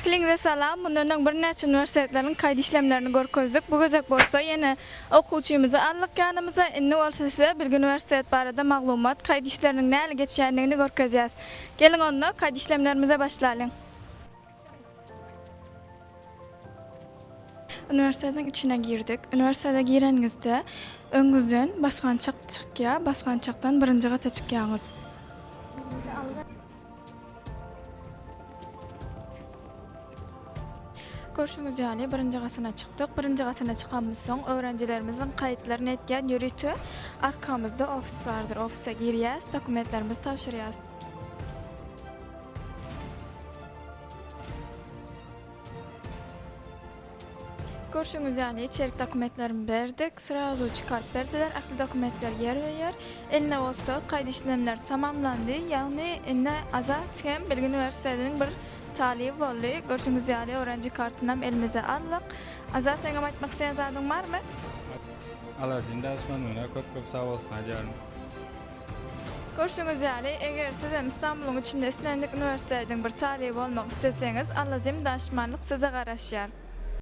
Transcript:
Hepinize salam. Bundan bir neçe üniversitelerin kayıt işlemlerini görkezdik. Bu gözek bolsa yine okuwçymyzy aldyk yanymyza. Indi bolsa size bilgi üniversitet barada maglumat, kayıt işlerinin näle geçýändigini görkezýäs. Gelin onda kayıt işlemlerimize başlayalım. Üniversitenin içine girdik. Üniversitede girenizde öňüzden basgançak çykýar, basgançaktan birinji gata çykýaňyz. Görüşüňiz ýaly birinji gasyna çykdyk. Birinji gasyna çykanmyz soň öwrenjilerimizin kaýtlaryny etýän ýürütü arkamyzda ofis bardyr. Ofise girýäs, dokumentlerimizi tapşyrýas. Görüşüňiz ýaly içerik dokumentlerimi berdik. Sırazu çıkarıp berdiler. Aklı dokumentler yer ve yer. Eline bolsa kayıt işlemler tamamlandy. Ýagny enne azat hem Bilgi Üniversitesi'nin bir talibi boldy. Görüşüňiz ýaly öwrenji kartynam elimize aldyk. Azat seňe aýtmak isleýän zadyň barmy? Allah sizin daşmanına köp sağ olsun hajarım. Görüşüňiz ýaly eger siz hem İstanbul'un içinde islendik üniversiteden bir talibi bolmak isteseňiz, Allah zim daşmanlyk size garaşýar.